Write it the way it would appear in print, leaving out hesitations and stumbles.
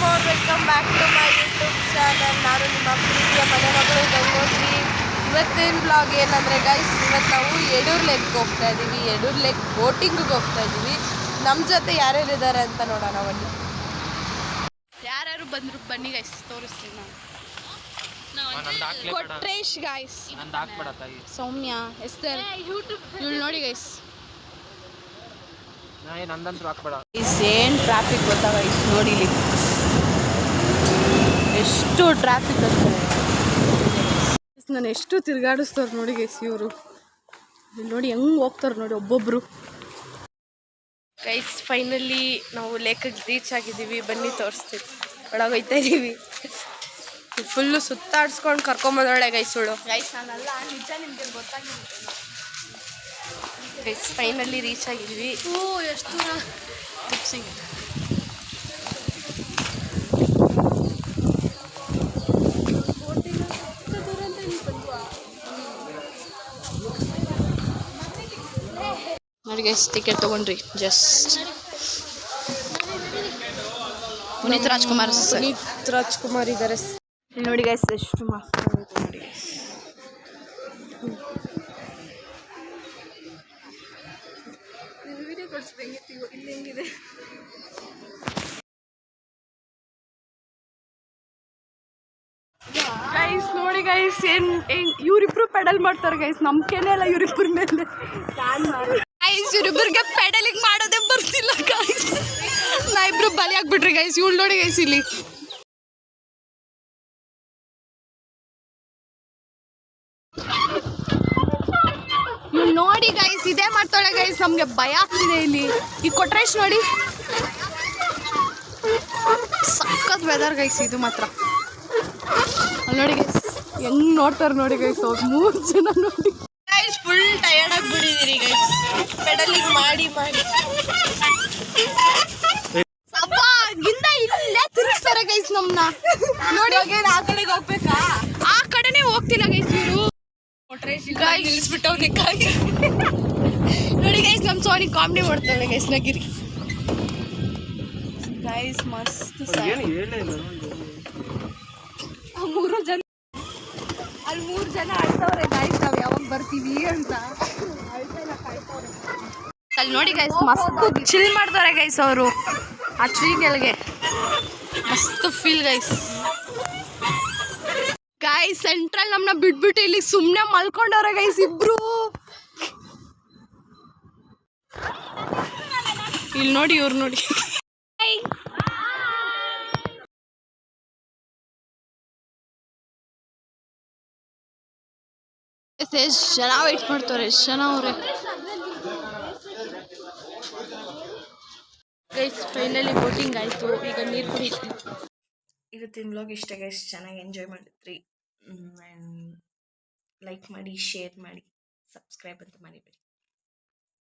Welcome back to my YouTube channel. ನಾನು ನಿಮ್ಮ ಪ್ರೀತಿಯ ಮನೆ ಮಗಳು ಗಂಗೋತ್ರಿ. ಇವತ್ತಿನ ಬ್ಲಾಗ್ ಏನಂದರೆ ಗೈಸ್, ಇವತ್ತು ನಾವು ಯಡೂರು ಲೇಕ್ಗೆ ಹೋಗ್ತಾ ಇದ್ದೀವಿ. ಯಡೂರು ಲೇಕ್ ಬೋಟಿಂಗಿಗೆ ಹೋಗ್ತಾ ಇದ್ದೀವಿ. ನಮ್ಮ ಜೊತೆ ಯಾರ್ಯಾರು ಇದ್ದಾರೆ ಅಂತ ನೋಡೋಣ ಬನ್ನಿ. ಯಾರ್ಯಾರು ಬಂದರು ಬನ್ನಿ ಗೈಸ್, ತೋರಿಸ್ತೀನಿ ನಾನು. ಕೊಟ್ರೇಶ್ ಗೈಸ್, ಸೌಮ್ಯ, ಎಸ್ತರ್, ಇವಳು ನೋಡಿ ಗೈಸ್. ಏನು ಟ್ರಾಫಿಕ್ ಗೊತ್ತಾ ಗೈಸ್, ನೋಡಿ ಇಲ್ಲಿ ಎಷ್ಟು ಟ್ರಾಫಿಕ್ ಅಂತ. ನಾನು ಎಷ್ಟು ತಿರುಗಾಡಿಸ್ತಾರೆ ನೋಡಿ ಗೈಸ್ ಇವರು. ನೋಡಿ ಹೆಂಗೆ ಹೋಗ್ತಾರೆ ನೋಡಿ ಒಬ್ಬೊಬ್ರು. ಗೈಸ್ ಫೈನಲಿ ನಾವು ಲೇಕಿಗೆ ರೀಚ್ ಆಗಿದ್ದೀವಿ. ಬನ್ನಿ ತೋರಿಸ್ತೀವಿ. ಒಳಗೆ ಹೋಗ್ತಾ ಇದ್ದೀವಿ. ಫುಲ್ಲು ಸುತ್ತಾಡ್ಸ್ಕೊಂಡು ಕರ್ಕೊಂಬಂದೊಳ್ಳೆ ಗೈಸ್ ಅವಳು. ಗೈಸ್ ನಾನಲ್ಲ, ನಿಜ ನಿಮಗೆ ಗೊತ್ತಾಗಿಲ್ಲ. ಗೈಸ್ ಫೈನಲಿ ರೀಚ್ ಆಗಿದ್ದೀವಿ. ಎಷ್ಟು ಟಿಪ್ಸಿಗೆ ನೋಡಿ ಗೈಸ್, ಟಿಕೆಟ್ ತೊಗೊಂಡ್ರಿ. ಜಸ್ಟ್ ಪುನೀತ್ ರಾಜ್ಕುಮಾರ್ ಇದ್ದಾರೆ ನೋಡಿ ಗೈಸ್. ಎಷ್ಟು ಮಸ್ತ್ ನೋಡಿ ಗೈಸ್. ಹೆಂಗಿದೆ ಗೈಸ್, ನೋಡಿ ಗೈಸ್ ಇವರಿಬ್ರು ಪೆಡಲ್ ಮಾಡ್ತಾರೆ ಗೈಸ್. ನಂಬಿಕೆನೇ ಇಲ್ಲ ಇವರಿಬ್ಬರ ಮೇಲೆ. ಗೈಸ್ ಇವರಿಬ್ಬರಿಗೆ ಪೆಡಲಿಂಗ್ ಮಾಡೋದೇ ಬರ್ತಿಲ್ಲ ಗೈಸ್. ನಾ ಇಬ್ರು ಬಲಿ ಆಗ್ಬಿಟ್ರಿ ಗೈಸ್. ಇವಳು ನೋಡಿ ಗೈಸ್ ಇಲ್ಲಿ. ಇವ್ಳು ನೋಡಿ ಗೈಸ್, ಇದೇ ಮಾಡ್ತಾಳೆ ಗೈಸ್. ನಮ್ಗೆ ಭಯ ಆಗ್ತಿದೆ ಇಲ್ಲಿ. ಈ ಕೊಟ್ರೇಶ್ ನೋಡಿ, ಸಖತ್ ವೆದರ್ ಗೈಸ್ ಇದು ಮಾತ್ರ. ಅಲ್ಲಿ ನೋಡಿ ಗೈಸ್ ಹೆಂಗ್ ನೋಡ್ತಾರೆ ನೋಡಿ ಗೈಸ್ ಅವ್ರು 3 ಜನ ನೋಡಿ ಗೈಸ್. ಫುಲ್ ಟಯರ್ಡ್ ಆಗಿಬಿಟ್ಟಿದ್ದೀರಿ ಗೈಸ್, ಪೆಡಲಿಂಗ್ ಮಾಡಿ ಇಲ್ಲೇ ತಿರುಗಿಸ್ತಾರೆ ಗೈಸ್ ನಮ್ನ. ನೋಡಿ ಆ ಕಡೆಗೆ ಹೋಗ್ಬೇಕಾ? ಆ ಕಡೆನೇ ಹೋಗ್ತಿಲ್ಲ ಗೈಸ್ ಇವರು. ನಿಲ್ಲಿಸ್ಬಿಟ್ಟವ್ರಿ ನೋಡಿ ಗೈಸ್. ನಮ್ಮ ಸೋನಿ ಕಾಮಿಡಿ ಮಾಡ್ತಾಳೆ ಗೈಸ್, ನಗಿರಿ ಗೈಸ್. ಮಸ್ತ್ ಅಲ್ಲಿ 3 ಜನ ಆಡ್ತವ್ರೆ ಗೈಸ್. ನಾವು ಯಾವಾಗ ಬರ್ತೀವಿ ಅಂತ ಅಲ್ಲಿ ನೋಡಿ ಗೈಸ್. ಮಸ್ತ್ ಚಿಲ್ ಮಾಡ್ತಾರೆ ಗೈಸ್ ಅವರು ಆ ಟ್ರೀ ಕೆಳಗೆ. ಮಸ್ತ್ ಫೀಲ್ ಗೈಸ್. ಗೈಸ್ ಸೆಂಟ್ರಲ್ ನಮ್ಮನ್ನ ಬಿಟ್ಬಿಟ್ಟು ಇಲ್ಲಿ ಸುಮ್ಮನೆ ಮಲ್ಕೊಂಡವ್ರೆ ಗೈಸ್ ಇಬ್ರು. ಇಲ್ಲಿ ನೋಡಿ, ಇವ್ರು ನೋಡಿ. ಎಷ್ಟು ಜನ ವೇಟ್ ಮಾಡ್ತಾರೆ, ಎಷ್ಟು ಜನ ಅವ್ರೆ ಗೈಸ್. ಫೈನಲಿ ಬೋಟಿಂಗ್ ಆಯಿತು. ಈಗ ನೀರು ಕುಡಿತೀವಿ. ಇವತ್ತಿನ ವ್ಲಾಗ್ ಇಷ್ಟ ಗೈಸ್. ಚೆನ್ನಾಗಿ ಎಂಜಾಯ್ ಮಾಡಿದ್ರಿ. ಆ್ಯಂಡ್ ಲೈಕ್ ಮಾಡಿ, ಶೇರ್ ಮಾಡಿ, ಸಬ್ಸ್ಕ್ರೈಬ್ ಅಂತ ಮರಿಬೇಡಿ.